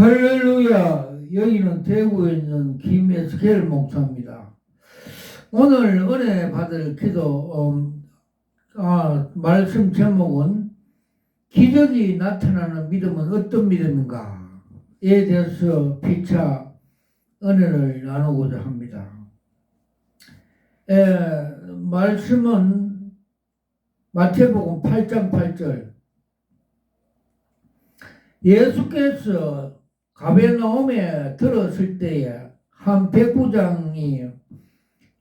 할렐루야. 여기는 대구에 있는 김에스겔 목사입니다. 오늘 은혜 받을 기도 말씀 제목은 기적이 나타나는 믿음은 어떤 믿음인가에 대해서 피차 은혜를 나누고자 합니다. 말씀은 마태복음 8장 8절. 예수께서 가베나움에 들었을 때에 한 백부장이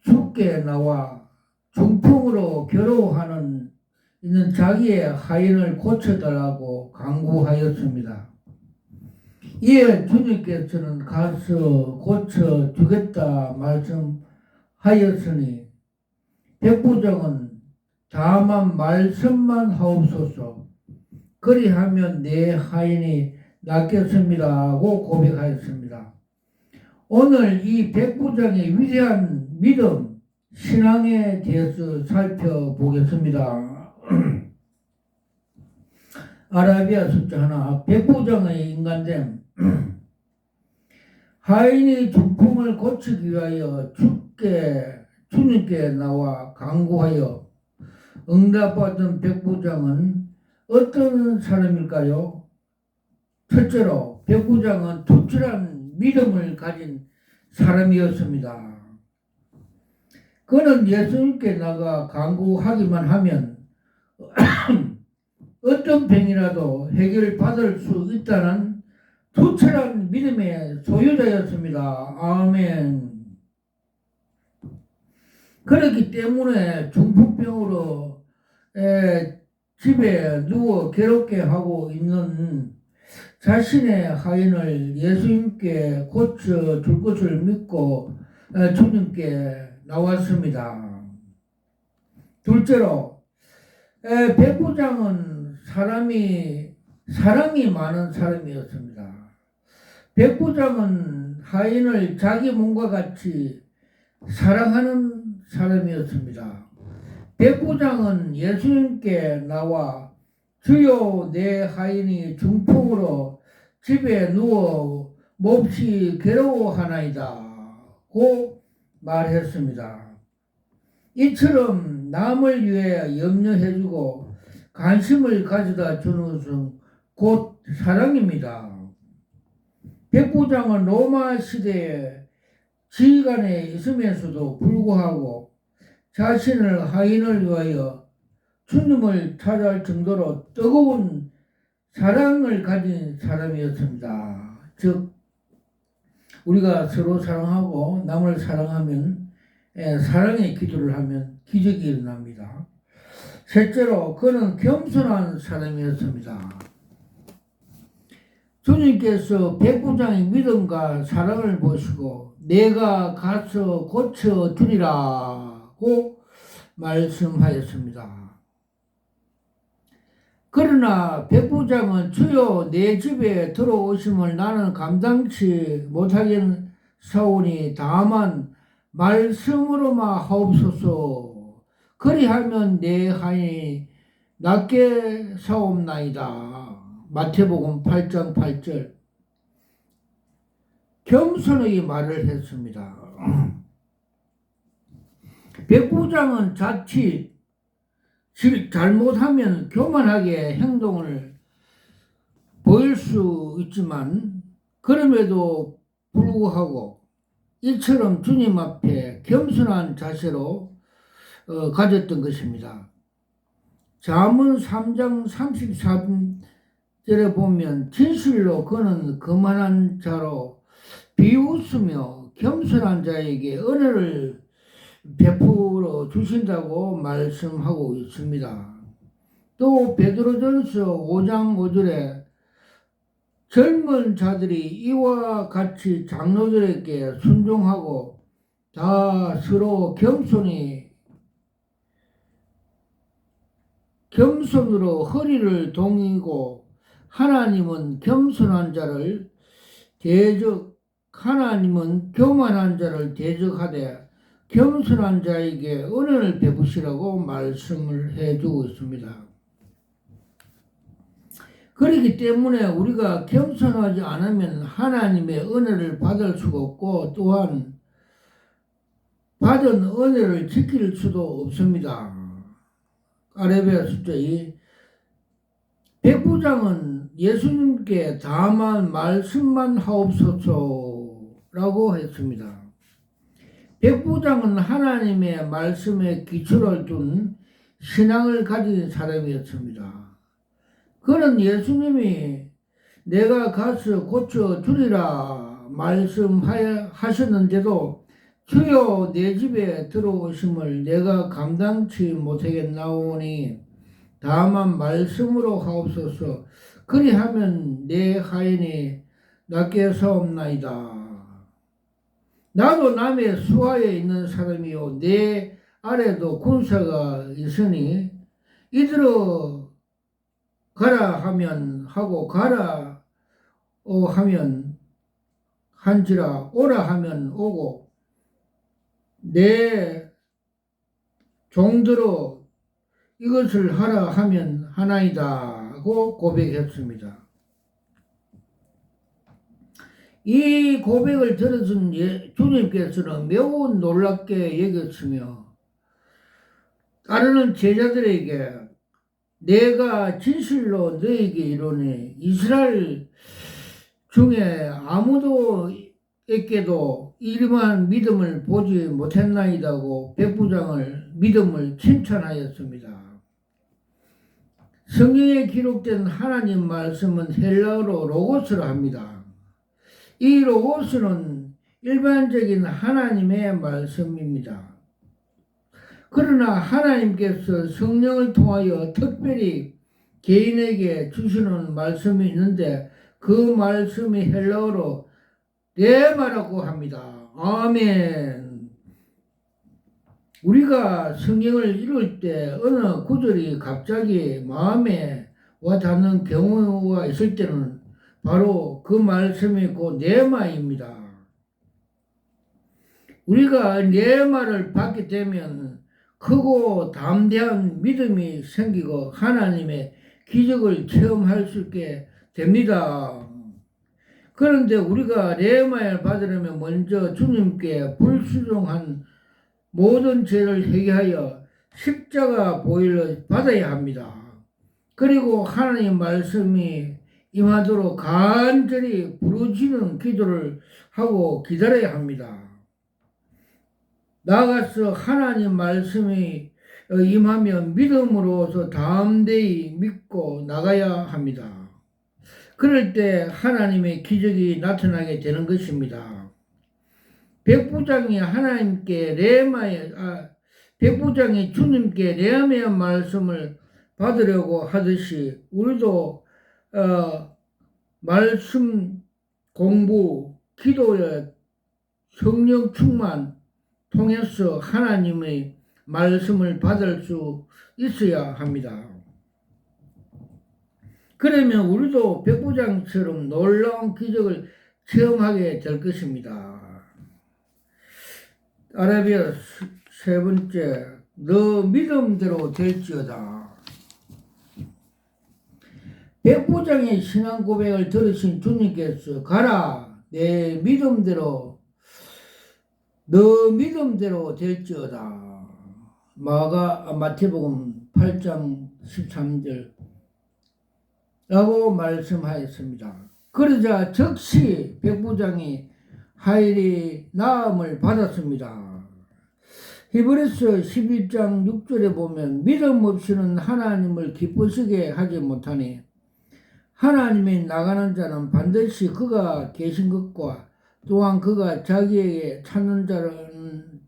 죽게 나와 중풍으로 괴로워하는 있는 자기의 하인을 고쳐달라고 간구하였습니다. 이에 주님께서는 가서 고쳐주겠다 말씀하였으니 백부장은 다만 말씀만 하옵소서 그리하면 내 하인이 낫겠습니다 하고 고백하였습니다. 오늘 이 백부장의 위대한 믿음, 신앙에 대해서 살펴보겠습니다. 아라비아 숫자 하나, 백부장의 인간됨. 하인이 중풍을 고치기 위하여 주님께 나와 간구하여 응답받은 백부장은 어떤 사람일까요? 첫째로 백부장은 투철한 믿음을 가진 사람이었습니다. 그는 예수님께 나가 간구하기만 하면 어떤 병이라도 해결받을 수 있다는 투철한 믿음의 소유자였습니다. 아멘. 그렇기 때문에 중풍병으로 집에 누워 괴롭게 하고 있는 자신의 하인을 예수님께 고쳐줄 것을 믿고 주님께 나왔습니다. 둘째로 백부장은 사랑이 많은 사람이었습니다. 백부장은 하인을 자기 몸과 같이 사랑하는 사람이었습니다. 백부장은 예수님께 나와 주여 내 하인이 중풍으로 집에 누워 몹시 괴로워하나이다 고 말했습니다. 이처럼 남을 위해 염려해주고 관심을 가져다 주는 것은 곧 사랑입니다. 백부장은 로마 시대에 지휘관에 있으면서도 불구하고 자신을 하인을 위하여 주님을 찾아할 정도로 뜨거운 사랑을 가진 사람이었습니다. 즉 우리가 서로 사랑하고 남을 사랑하면 사랑의 기도를 하면 기적이 일어납니다. 셋째로 그는 겸손한 사람이었습니다. 주님께서 백부장의 믿음과 사랑을 보시고 내가 가서 고쳐주리라고 말씀하였습니다. 그러나 백부장은 주여 내 집에 들어오심을 나는 감당치 못하겠사오니 다만 말씀으로만 하옵소서 그리하면 내 하인이 낫게 사옵나이다. 마태복음 8장 8절. 겸손하게 말을 했습니다. 백부장은 자칫 잘못하면 교만하게 행동을 보일 수 있지만 그럼에도 불구하고 이처럼 주님 앞에 겸손한 자세로 가졌던 것입니다. 잠언 3장 33절에 보면 진실로 그는 거만한 자로 비웃으며 겸손한 자에게 은혜를 베풀어 주신다고 말씀하고 있습니다. 또 베드로전서 5장 5절에 젊은 자들이 이와 같이 장로들에게 순종하고 다 서로 겸손으로 허리를 동이고 하나님은 겸손한 자를 하나님은 교만한 자를 대적하되 겸손한 자에게 은혜를 베푸시라고 말씀을 해주고 있습니다. 그렇기 때문에 우리가 겸손하지 않으면 하나님의 은혜를 받을 수가 없고 또한 받은 은혜를 지킬 수도 없습니다. 아레비아서 2 백부장은 예수님께 다만 말씀만 하옵소서라고 했습니다. 백부장은 하나님의 말씀에 기초를 둔 신앙을 가진 사람이었습니다. 그는 예수님이 내가 가서 고쳐주리라 말씀하셨는데도 주여 내 집에 들어오심을 내가 감당치 못하겠나오니 다만 말씀으로 하옵소서. 그리하면 내 하인이 낫게 사옵나이다. 나도 남의 수하에 있는 사람이요 내 아래도 군사가 있으니 이들어 가라 하면 하고 가라 하면 한지라 오라 하면 오고 내 종들어 이것을 하라 하면 하나이다 하고 고백했습니다. 이 고백을 들으신 주님께서는 매우 놀랍게 여겼으며 따르는 제자들에게 내가 진실로 너에게 이르노니 이스라엘 중에 아무도에게도 이러한 믿음을 보지 못했나이다고 백부장을 믿음을 칭찬하였습니다. 성경에 기록된 하나님 말씀은 헬라어로 로고스라 합니다. 이 로고스는 일반적인 하나님의 말씀입니다. 그러나 하나님께서 성령을 통하여 특별히 개인에게 주시는 말씀이 있는데 그 말씀이 헬라어로 레마라고 합니다. 아멘. 우리가 성경을 읽을 때 어느 구절이 갑자기 마음에 와닿는 경우가 있을 때는 바로 그 말씀이 곧 레마입니다. 우리가 레마를 받게 되면 크고 담대한 믿음이 생기고 하나님의 기적을 체험할 수 있게 됩니다. 그런데 우리가 레마를 받으려면 먼저 주님께 불순종한 모든 죄를 회개하여 십자가 보혈을 받아야 합니다. 그리고 하나님 말씀이 임하도록 간절히 부르짖는 기도를 하고 기다려야 합니다. 나아가서 하나님 말씀이 임하면 믿음으로서 담대히 믿고 나가야 합니다. 그럴 때 하나님의 기적이 나타나게 되는 것입니다. 백부장이 백부장이 주님께 레마의 말씀을 받으려고 하듯이 우리도 말씀 공부, 기도의 성령 충만 통해서 하나님의 말씀을 받을 수 있어야 합니다. 그러면 우리도 백부장처럼 놀라운 기적을 체험하게 될 것입니다. 아라비아 3번째, 너 믿음대로 될지어다. 백부장의 신앙 고백을 들으신 주님께서 가라 내 믿음대로 너 믿음대로 될지어다. 마태복음 8장 13절 라고 말씀하였습니다. 그러자 즉시 백부장이 하일이 나음을 받았습니다. 히브리서 11장 6절에 보면 믿음 없이는 하나님을 기쁘시게 하지 못하니 하나님이 나가는 자는 반드시 그가 계신 것과 또한 그가 자기에게 찾는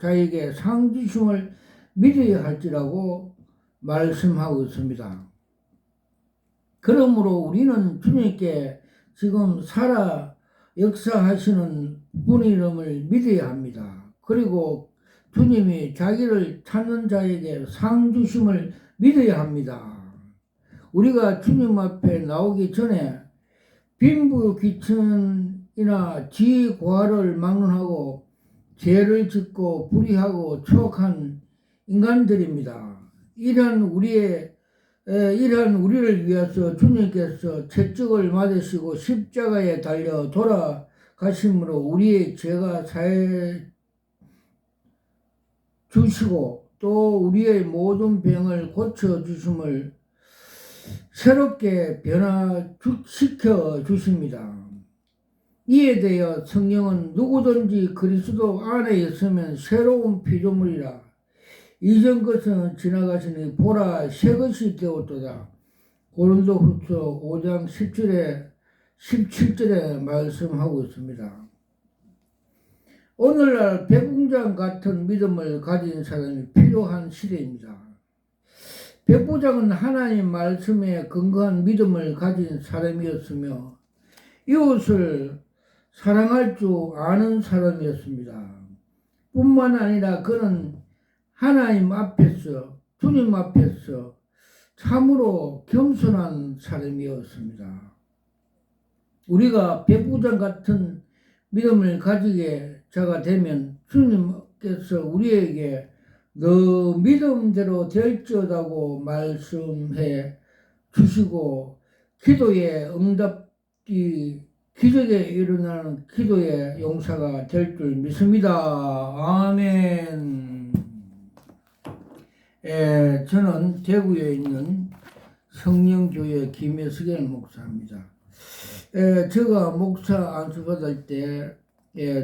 자에게 상 주심을 믿어야 할지라고 말씀하고 있습니다. 그러므로 우리는 주님께 지금 살아 역사하시는 분이름을 믿어야 합니다. 그리고 주님이 자기를 찾는 자에게 상 주심을 믿어야 합니다. 우리가 주님 앞에 나오기 전에 빈부귀천이나 지고하를 막론하고 죄를 짓고 불의하고 추악한 인간들입니다. 이런 우리의 이러한 우리를 위해서 주님께서 채찍을 맞으시고 십자가에 달려 돌아가심으로 우리의 죄가 사해 주시고 또 우리의 모든 병을 고쳐주심을 새롭게 변화시켜 주십니다. 이에 대하여 성령은 누구든지 그리스도 안에 있으면 새로운 피조물이라 이전 것은 지나가시니 보라 새 것이 되었도다. 고린도후서 5장 17절에 말씀하고 있습니다. 오늘날 백부장 같은 믿음을 가진 사람이 필요한 시대입니다. 백부장은 하나님 말씀에 근거한 믿음을 가진 사람이었으며 이웃을 사랑할 줄 아는 사람이었습니다. 뿐만 아니라 그는 하나님 앞에서 주님 앞에서 참으로 겸손한 사람이었습니다. 우리가 백부장 같은 믿음을 가지게 자가 되면 주님께서 우리에게 너 믿음대로 될지어다고 말씀해 주시고 기도의 응답이 기적에 일어나는 기도의 용사가 될 줄 믿습니다. 아멘. 저는 대구에 있는 성령교회 김혜석일 목사입니다. 제가 목사 안수받을 때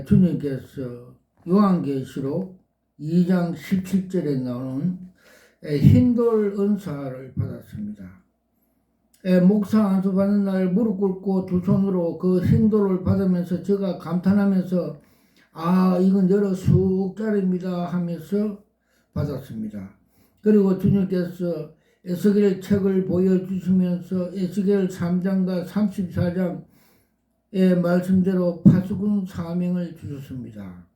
주님께서 요한계시록 2장 17절에 나오는 흰돌 은사를 받았습니다. 목사 안수받는 날 무릎 꿇고 두 손으로 그 흰돌을 받으면서 제가 감탄하면서 이건 여러 숫자리입니다 하면서 받았습니다. 그리고 주님께서 에스겔 책을 보여주시면서 에스겔 3장과 34장의 말씀대로 파수꾼 사명을 주셨습니다.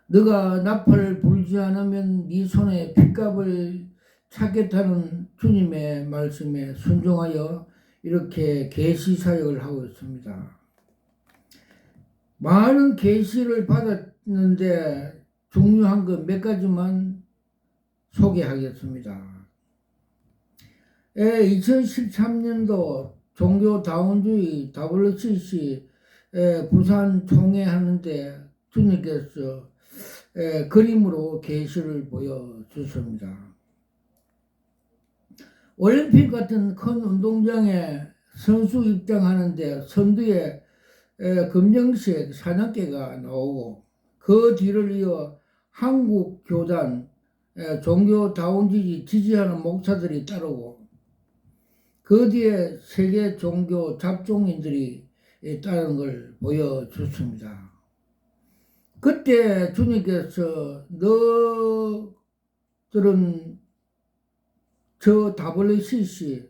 너가 나팔을 불지 않으면 네 손에 핏값을 찾겠다는 주님의 말씀에 순종하여 이렇게 계시 사역을 하고 있습니다. 많은 계시를 받았는데 중요한 것 몇 가지만 소개하겠습니다. 2013년도 종교다원주의 WCC 부산 총회하는데 주님께서 그림으로 계시를 보여주십니다. 올림픽 같은 큰 운동장에 선수 입장하는데 선두에 검정색 사냥개가 나오고 그 뒤를 이어 한국교단 종교다원주의 지지하는 목사들이 따르고 그 뒤에 세계 종교 잡종인들이 따르는 걸 보여줬습니다. 그때 주님께서 너들은 저 WCC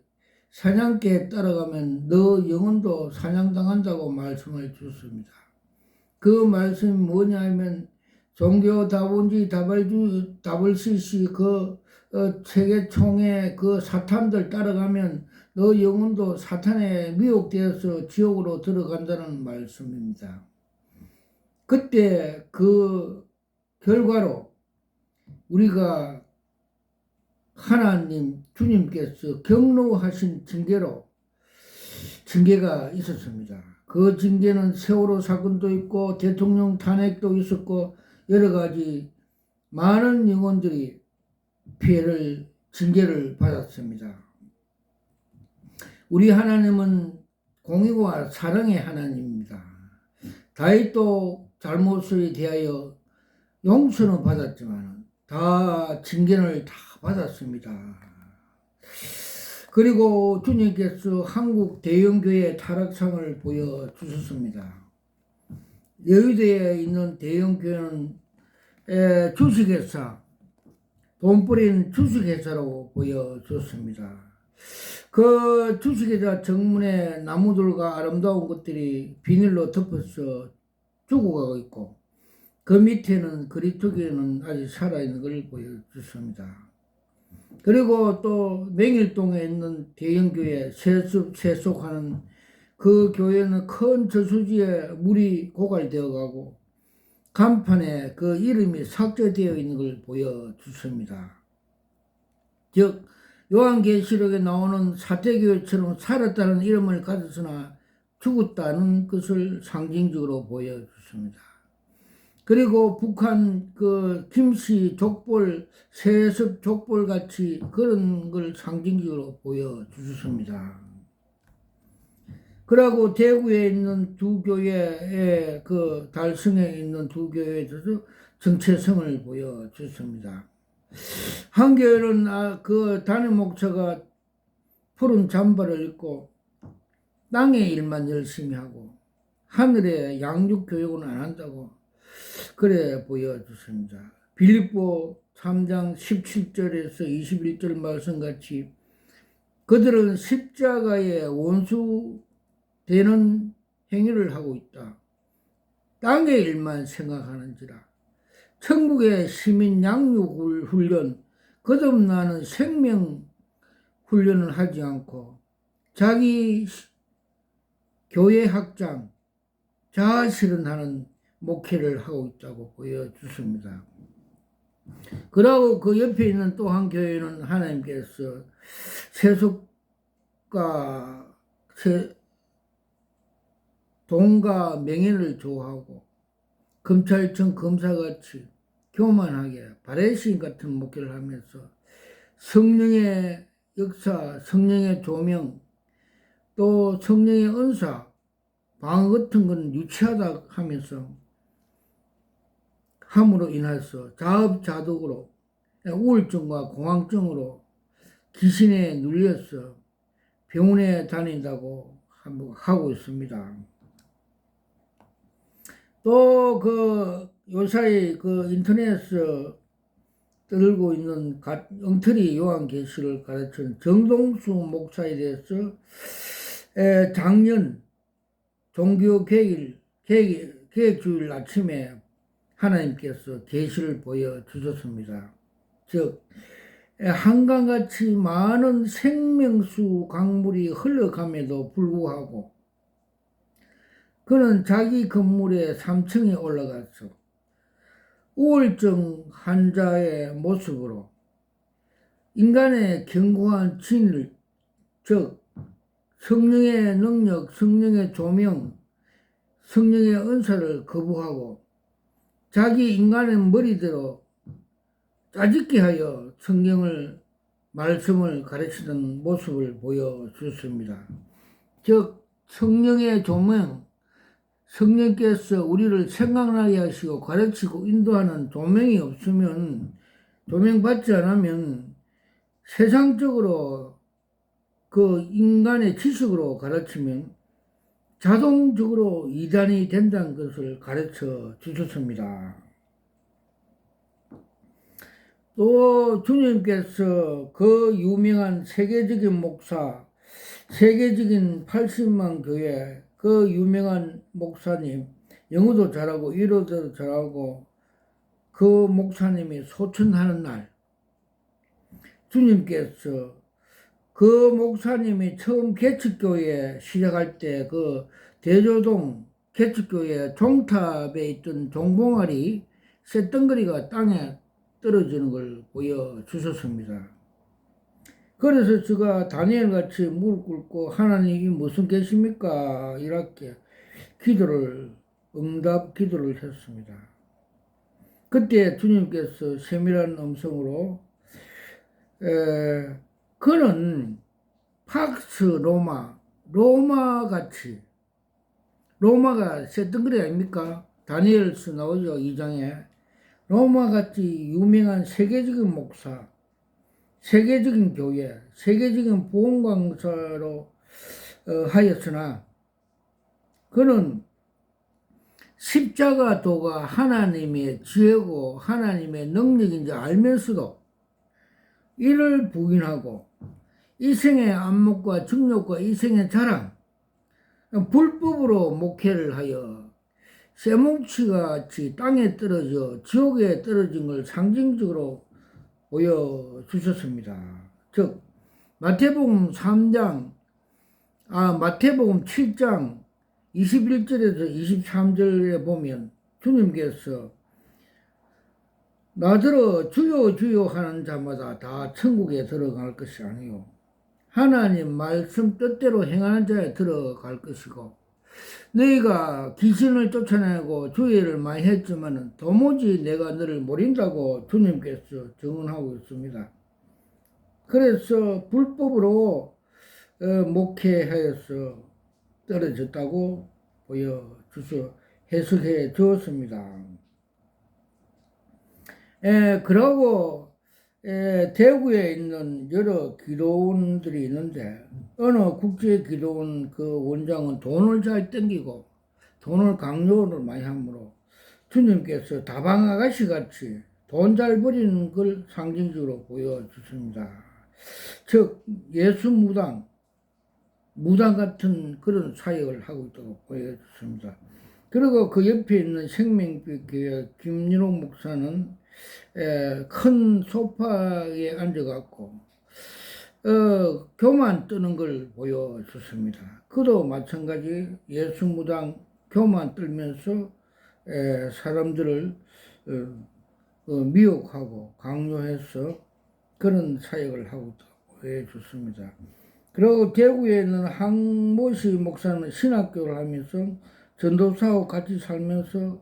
사냥개에 따라가면 너 영혼도 사냥당한다고 말씀을 주셨습니다. 그 말씀이 뭐냐면 종교다원주의 WCC 그 세계 총회 그 사탄들 따라가면 너 영혼도 사탄에 미혹되어서 지옥으로 들어간다는 말씀입니다. 그때 그 결과로 우리가 하나님 주님께서 경로하신 징계가 있었습니다. 그 징계는 세월호 사건도 있고 대통령 탄핵도 있었고 여러 가지 많은 영혼들이 징계를 받았습니다. 우리 하나님은 공의와 사랑의 하나님입니다. 다윗도 잘못에 대하여 용서는 받았지만 다 징계를 다 받았습니다. 그리고 주님께서 한국 대형교회 타락상을 보여주셨습니다. 여의도에 있는 대형교회는 주식회사, 돈 뿌린 주식회사로 보여줬습니다. 그 주식회사 정문에 나무들과 아름다운 것들이 비닐로 덮어서 죽어가고 있고 그 밑에는 그리스도교회는 아직 살아있는 걸 보여줬습니다. 그리고 또 맹일동에 있는 대형교회 세속하는 그 교회는 큰 저수지에 물이 고갈되어 가고 간판에 그 이름이 삭제되어 있는 걸 보여주십니다. 즉 요한계시록에 나오는 사태교회처럼 살았다는 이름을 가졌으나 죽었다는 것을 상징적으로 보여줬습니다. 그리고 북한 그 김씨 족볼, 세습 족볼 같이 그런 걸 상징적으로 보여주셨습니다. 그리고 대구에 있는 두 교회에 그 달성에 있는 두 교회에서도 정체성을 보여줬습니다. 한 교회는 그 담임 목사가 푸른 잠바를 입고 땅의 일만 열심히 하고 하늘의 양육 교육은 안 한다고 그래 보여줬습니다. 빌립보 3장 17절에서 21절 말씀같이 그들은 십자가의 원수 되는 행위를 하고 있다. 땅의 일만 생각하는지라. 천국의 시민 양육 훈련, 거듭나는 생명 훈련을 하지 않고 자기 교회 확장, 자아 실현하는 목회를 하고 있다고 보여주습니다. 그러고 그 옆에 있는 또 한 교회는 하나님께서 세속과 돈과 명예를 좋아하고 검찰청 검사같이 교만하게 바레신 같은 목회를 하면서 성령의 역사, 성령의 조명, 또 성령의 은사, 방어 같은 건 유치하다 하면서 함으로 인해서 자업자득으로 우울증과 공황증으로 귀신에 눌려서 병원에 다닌다고 하고 있습니다. 또 그 요사이 그 인터넷에서 들고 있는 엉터리 요한계시를 가르치는 정동수 목사에 대해서 작년 종교 계획주일 아침에 하나님께서 계시를 보여주셨습니다. 즉 한강같이 많은 생명수 강물이 흘러감에도 불구하고 그는 자기 건물의 3층에 올라가서 우울증 환자의 모습으로 인간의 견고한 진리, 즉 성령의 능력, 성령의 조명, 성령의 은사를 거부하고 자기 인간의 머리대로 짜집게 하여 성경을 말씀을 가르치는 모습을 보여주습니다. 즉 성령의 조명, 성령께서 우리를 생각나게 하시고 가르치고 인도하는 조명이 없으면, 조명받지 않으면 세상적으로 그 인간의 지식으로 가르치면 자동적으로 이단이 된다는 것을 가르쳐 주셨습니다. 또 주님께서 그 유명한 세계적인 목사, 세계적인 80만 교회 그 유명한 목사님, 영어도 잘하고 일어도 잘하고 그 목사님이 소천하는 날 주님께서 그 목사님이 처음 개척교회 시작할 때 그 대조동 개척교회 종탑에 있던 종봉아리 쇳덩어리가 땅에 떨어지는 걸 보여주셨습니다. 그래서 제가 다니엘같이 무릎 꿇고 하나님이 무슨 계십니까? 이렇게 응답 기도를 했습니다. 그때 주님께서 세밀한 음성으로 그는 팍스 로마같이 로마가 쇳덩어리 아닙니까? 다니엘서 나오죠. 2장에 로마같이 유명한 세계적인 목사, 세계적인 교회, 세계적인 보험광사로 하였으나 그는 십자가 도가 하나님의 지혜고 하나님의 능력인지 알면서도 이를 부인하고 이생의 안목과 정욕과 이생의 자랑, 불법으로 목회를 하여 쇠뭉치같이 땅에 떨어져 지옥에 떨어진 걸 상징적으로 보여주셨습니다. 즉 마태복음 7장 21절에서 23절에 보면 주님께서 나더러 주여 주여 하는 자마다 다 천국에 들어갈 것이 아니요 하나님 말씀 뜻대로 행하는 자에 들어갈 것이고, 너희가 귀신을 쫓아내고 주의를 많이 했지만은 도무지 내가 너를 모른다고 주님께서 증언하고 있습니다. 그래서 불법으로 목회하여서 떨어졌다고 보여주서 해석해 주었습니다. 그러고 대구에 있는 여러 기도원들이 있는데 어느 국제 기도원 그 원장은 돈을 잘 땡기고 돈을 강요를 많이 하므로 주님께서 다방 아가씨 같이 돈 잘 버리는 걸 상징적으로 보여주십니다. 즉 예수 무당 같은 그런 사역을 하고 있다고 보여주십니다. 그리고 그 옆에 있는 생명교회 김윤옥 목사는 큰 소파에 앉아갖고 교만 뜨는 걸 보여줬습니다. 그도 마찬가지 예수무당 교만 떨면서 사람들을 미혹하고 강요해서 그런 사역을 하고 있다고 보여줬습니다. 그리고 대구에 있는 항모시 목사는 신학교를 하면서 전도사하고 같이 살면서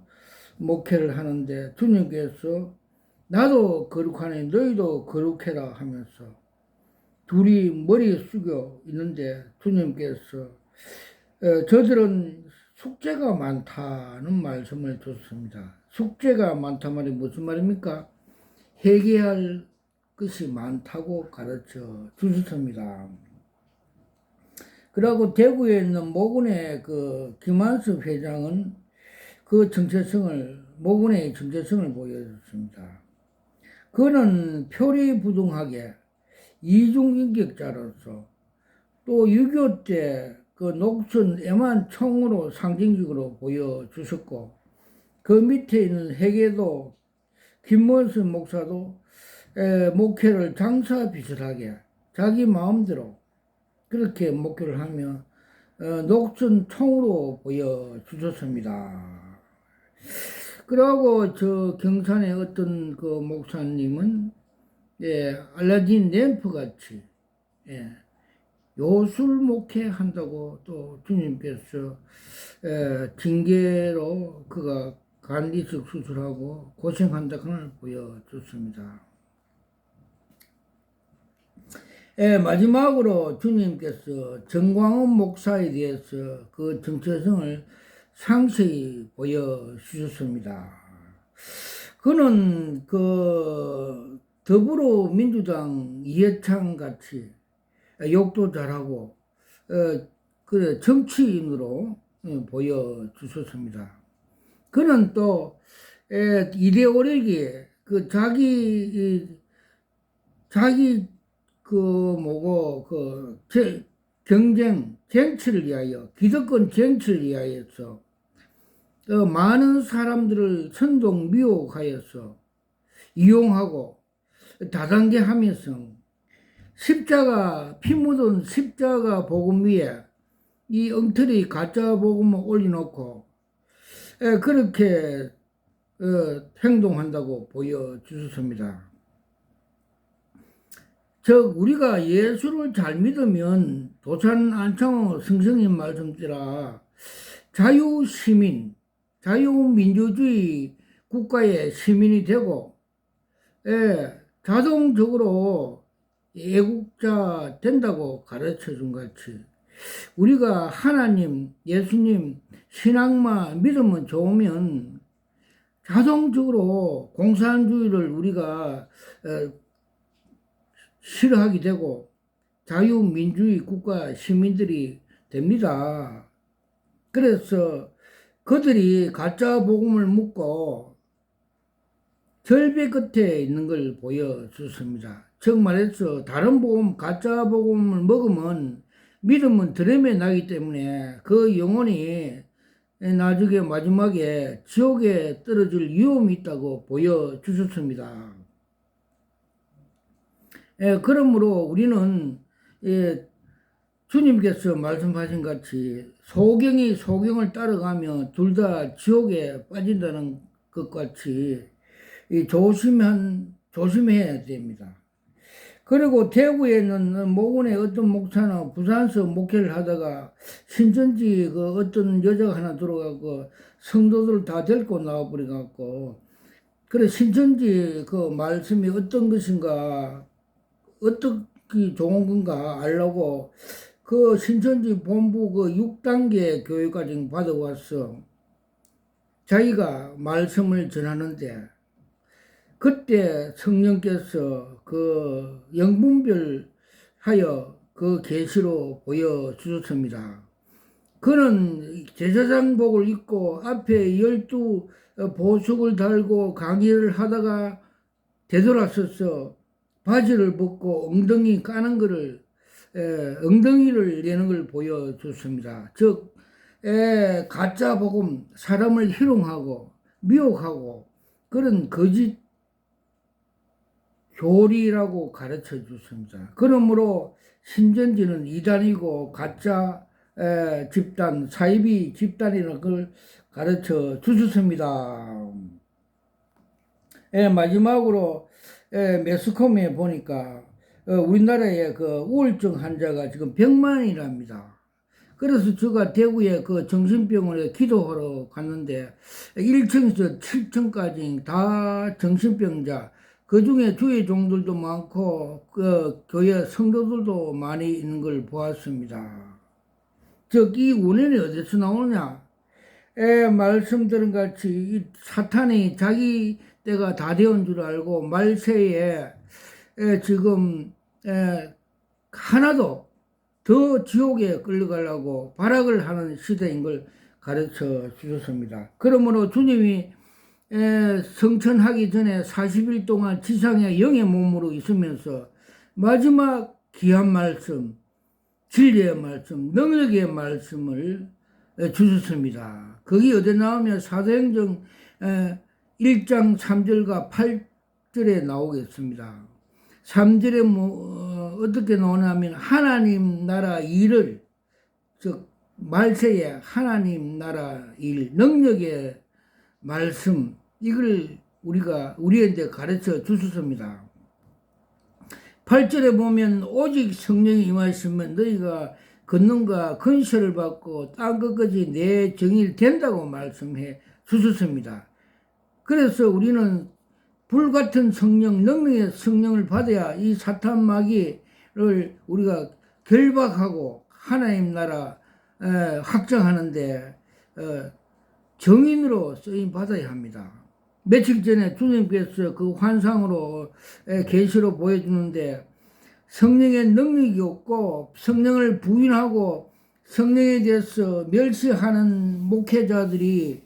목회를 하는데 주님께서 나도 거룩하니 너희도 거룩해라 하면서 둘이 머리 숙여 있는데 주님께서 저들은 숙제가 많다는 말씀을 줬습니다. 숙제가 많단 말이 무슨 말입니까? 회개할 것이 많다고 가르쳐 주셨습니다. 그리고 대구에 있는 모군의 그 김한섭 회장은 그 모군의 정체성을 보여줬습니다. 그는 표리부동하게 이중인격자로서 또 6.25 때 그 녹슨 애만총으로 상징적으로 보여주셨고, 그 밑에 있는 회계도 김문수 목사도 목회를 장사 비슷하게 자기 마음대로 그렇게 목회를 하며 녹슨 총으로 보여주셨습니다. 그러고 저 경산의 어떤 그 목사님은 알라딘 램프 같이 요술 목회한다고 또 주님께서 징계로 그가 간이식 수술하고 고생한다 그걸 보여줬습니다. 마지막으로 주님께서 정광훈 목사에 대해서 그 정체성을 상세히 보여주셨습니다. 그는 그 더불어민주당 이해창 같이 욕도 잘하고 그래 정치인으로 보여주셨습니다. 그는 또 이데올로기에 그 자기 쟁취를 위하여 기득권 쟁취를 위하여서 많은 사람들을 선동 미혹하여서 이용하고 다단계하면서 피 묻은 십자가 복음 위에 이 엉터리 가짜 복음을 올려놓고 그렇게 행동한다고 보여주셨습니다. 즉 우리가 예수를 잘 믿으면 도산 안창호 성성님 말씀대로 자유민주주의 국가의 시민이 되고 자동적으로 애국자 된다고 가르쳐 준 같이 우리가 하나님, 예수님, 신앙만 믿으면 좋으면 자동적으로 공산주의를 우리가 싫어하게 되고 자유민주주의 국가 시민들이 됩니다. 그래서 그들이 가짜 복음을 묻고 절벽 끝에 있는 걸 보여줬습니다. 즉 말해서 다른 복음, 가짜 복음을 먹으면 믿음은 드럼에 나기 때문에 그 영혼이 나중에 마지막에 지옥에 떨어질 위험이 있다고 보여주셨습니다. 그러므로 우리는 주님께서 말씀하신 같이 소경이 소경을 따라가며 둘 다 지옥에 빠진다는 것 같이 조심해야 됩니다. 그리고 대구에는 모군의 어떤 목사는 부산서 목회를 하다가 신천지 그 어떤 여자가 하나 들어가고 성도들 다 데리고 나와버려갖고, 그래, 신천지 그 말씀이 어떤 것인가, 어떻게 좋은 건가 알려고 그 신천지 본부 그 6단계 교육과정 받아왔어. 자기가 말씀을 전하는데, 그때 성령께서 그 영분별 하여 그 계시로 보여주셨습니다. 그는 제사장복을 입고 앞에 12 보석을 달고 강의를 하다가 되돌아서서 바지를 벗고 엉덩이 까는 것을, 엉덩이를 내는 걸 보여줬습니다. 즉, 가짜 복음, 사람을 희롱하고 미혹하고 그런 거짓 교리라고 가르쳐 줬습니다. 그러므로 신천지는 이단이고 가짜 집단, 사이비 집단이라는 걸 가르쳐 주셨습니다. 마지막으로 매스컴에 보니까 우리나라에 그 우울증 환자가 지금 100만이랍니다. 그래서 제가 대구에 그 정신병원에 기도하러 갔는데 1층에서 7층까지 다 정신병자, 그 중에 주의 종들도 많고 그 교회 성도들도 많이 있는 걸 보았습니다. 즉, 이 운연이 어디서 나오느냐? 말씀드린 같이 이 사탄이 자기 때가 다 되온 줄 알고 말세에 지금 하나도 더 지옥에 끌려가려고 발악을 하는 시대인 걸 가르쳐 주셨습니다. 그러므로 주님이 성천하기 전에 40일 동안 지상에 영의 몸으로 있으면서 마지막 귀한 말씀, 진리의 말씀, 능력의 말씀을 주셨습니다. 거기 어디 나오면 사도행전 1장 3절과 8절에 나오겠습니다. 3절에 어떻게 나오냐면 하나님 나라 일을, 즉 말세에 하나님 나라 일, 능력의 말씀, 이걸 우리한테 가르쳐 주셨습니다. 8절에 보면 오직 성령이 임하시면 너희가 권능과 권세를 받고 땅 끝까지 내 정의를 된다고 말씀해 주셨습니다. 그래서 우리는 불같은 성령, 능력의 성령을 받아야 이 사탄 마귀를 우리가 결박하고 하나님 나라 확장하는데 정인으로 쓰임 받아야 합니다. 며칠 전에 주님께서 그 환상으로 계시로 보여주는데 성령의 능력이 없고 성령을 부인하고 성령에 대해서 멸시하는 목회자들이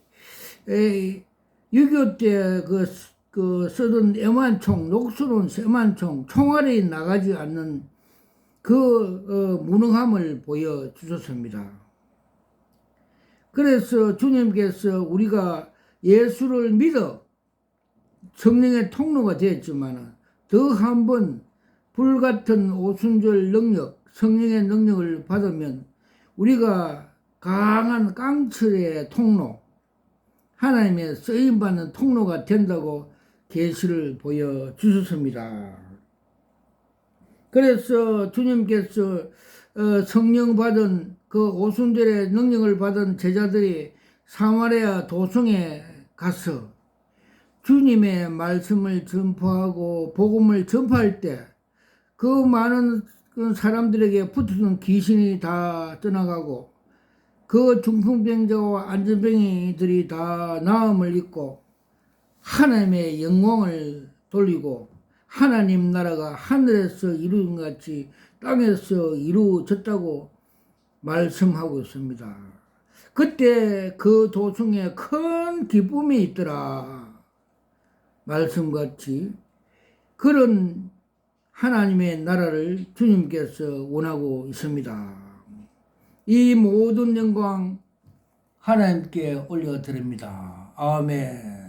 6.25 때 그 쓰던 애만총, 녹수론 애만총, 총알이 나가지 않는 그 무능함을 보여주셨습니다. 그래서 주님께서 우리가 예수를 믿어 성령의 통로가 되었지만 더 한 번 불같은 오순절 능력, 성령의 능력을 받으면 우리가 강한 깡철의 통로, 하나님의 쓰임받는 통로가 된다고 계시를 보여주셨습니다. 그래서 주님께서 성령 받은 그 오순절의 능력을 받은 제자들이 사마리아 도성에 가서 주님의 말씀을 전파하고 복음을 전파할 때 그 많은 사람들에게 붙었던 귀신이 다 떠나가고 그 중풍병자와 안전병이들이 다 나음을 입고 하나님의 영광을 돌리고 하나님 나라가 하늘에서 이루어진 같이 땅에서 이루어졌다고 말씀하고 있습니다. 그때 그 도성에 큰 기쁨이 있더라. 말씀같이 그런 하나님의 나라를 주님께서 원하고 있습니다. 이 모든 영광 하나님께 올려드립니다. 아멘.